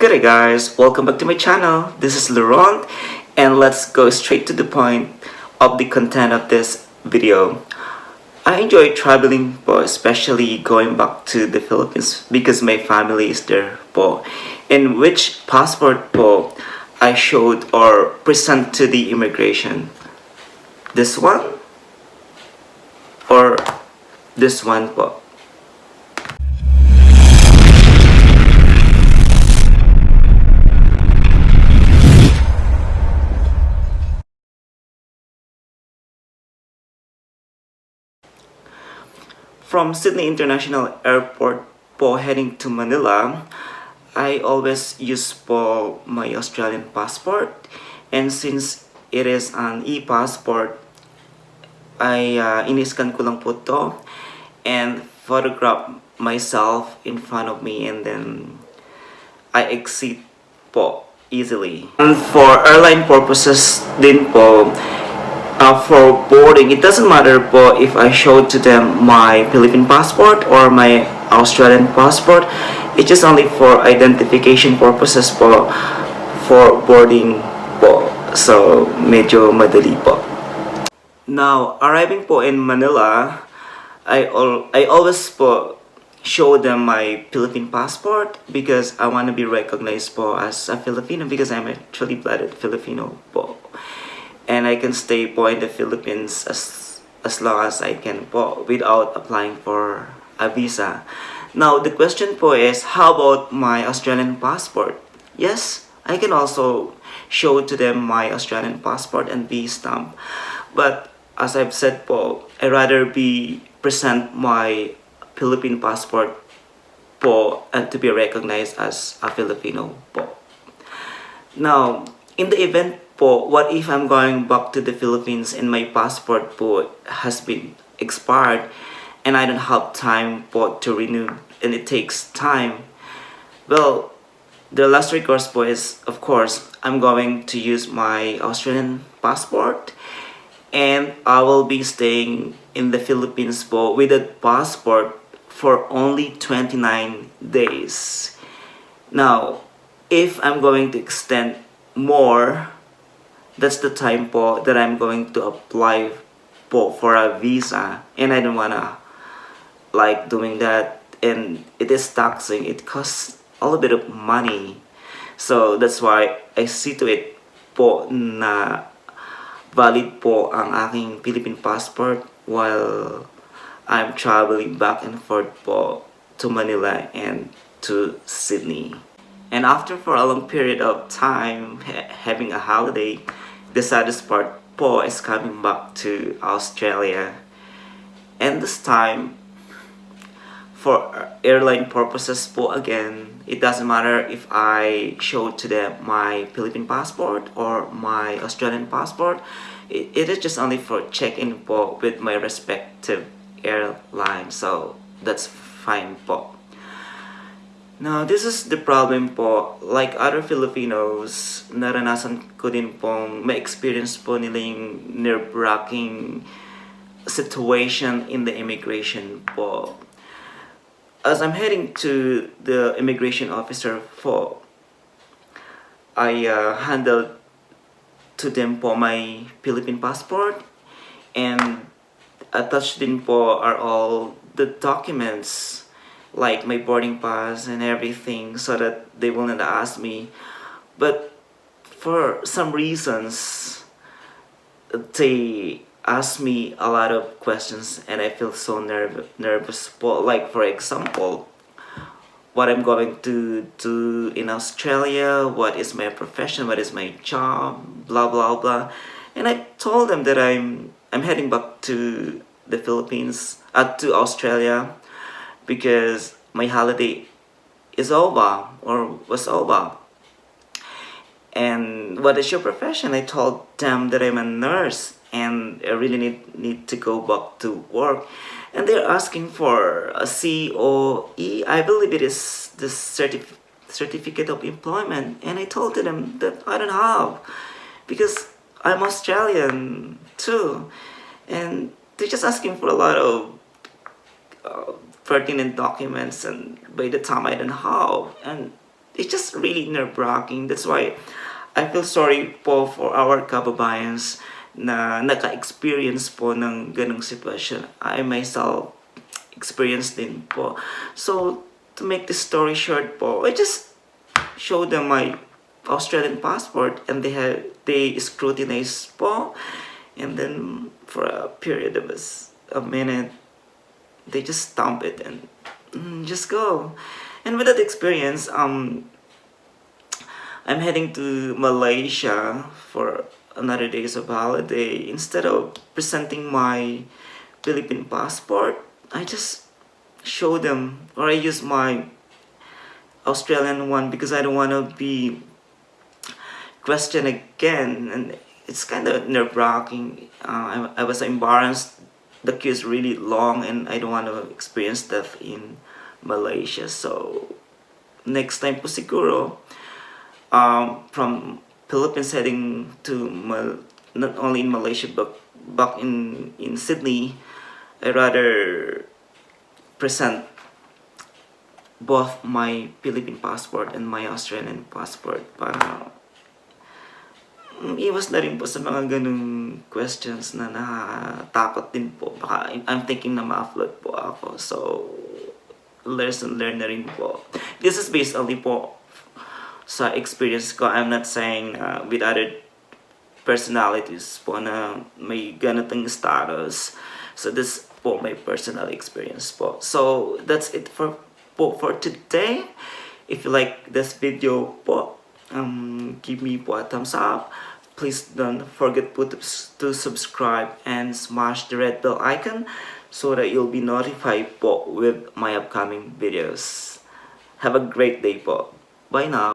Good day guys, welcome back to my channel. This is Laurent and let's go straight to the point of the content of this video. I enjoy traveling po, especially going back to the Philippines because my family is there po. In which passport po I showed or present to the immigration? This one or this one po? From Sydney International Airport po heading to Manila, I always use po my Australian passport, and since it is an e-passport, ay iniscan ko lang po to and photograph myself in front of me, and then I exit po easily. And for airline purposes din po, for boarding, it doesn't matter po if I show to them my Philippine passport or my Australian passport. It's just only for identification purposes po for boarding po. So, medyo madali po. Now, arriving po in Manila, I always po show them my Philippine passport because I want to be recognized po as a Filipino because I'm actually blooded Filipino po. And I can stay po in the Philippines as long as I can po without applying for a visa. Now, the question po is, how about my Australian passport? Yes, I can also show to them my Australian passport and be stamped. But as I've said po, I rather be present my Philippine passport po and to be recognized as a Filipino po. Now, in the event po, what if I'm going back to the Philippines and my passport po has been expired and I don't have time po to renew and it takes time? Well, the last recourse po is, of course, I'm going to use my Australian passport and I will be staying in the Philippines po with a passport for only 29 days. Now, if I'm going to extend more, that's the time po that I'm going to apply po for a visa, and I don't wanna like doing that, and it is taxing. It costs a little bit of money, so that's why I see to it po na valid po ang aking Philippine passport while I'm traveling back and forth po to Manila and to Sydney. And after for a long period of time having a holiday, the saddest part po is coming back to Australia. And this time, for airline purposes po again, it doesn't matter if I show to them my Philippine passport or my Australian passport. It is just only for check-in po with my respective airline. So that's fine po. Now, this is the problem po. Like other Filipinos, naranasan ko din pong ma-experience po nila yung nerve-wracking situation in the immigration po. As I'm heading to the immigration officer po, I handled to them po my Philippine passport, and attached din po are all the documents like my boarding pass and everything so that they will not ask me. But for some reasons, they ask me a lot of questions and I feel so nervous. Like for example, what I'm going to do in Australia, what is my profession, what is my job, blah blah blah. And I told them that I'm heading back to the Philippines, to Australia, because my holiday is over or was over. And what is your profession? I told them that I'm a nurse and I really need to go back to work. And they're asking for a COE. I believe it is the certificate of employment. And I told them that I don't have because I'm Australian too. And they're just asking for a lot of pertinent documents, and by the time I don't have, and it's just really nerve-wracking. That's why I feel sorry po for our kababayans na naka-experience po ng ganong sitwasyon. I myself experienced din po. So, to make this story short po, I just showed them my Australian passport and they scrutinized po, and then for a period of a minute they just stomp it and just go. And with that experience, I'm heading to Malaysia for another days of holiday. Instead of presenting my Philippine passport, I just show them, or I use my Australian one because I don't want to be questioned again, and it's kind of nerve-wracking. I was embarrassed. The queue is really long, and I don't want to experience that in Malaysia. So next time po siguro, from Philippines heading to not only in Malaysia but back in Sydney, I rather present both my Philippine passport and my Australian passport para iwas na rin po sa mga ganung questions na nakakatakot din po. Baka I'm thinking na ma-upload po ako. So, lesson learn na rin po. This is based only po sa experience ko. I'm not saying with other personalities po na may ganitong status. So, this po my personal experience po. So, that's it for today. If you like this video po, give me po a thumbs up. Please don't forget to subscribe and smash the red bell icon so that you'll be notified po with my upcoming videos. Have a great day po. Bye now.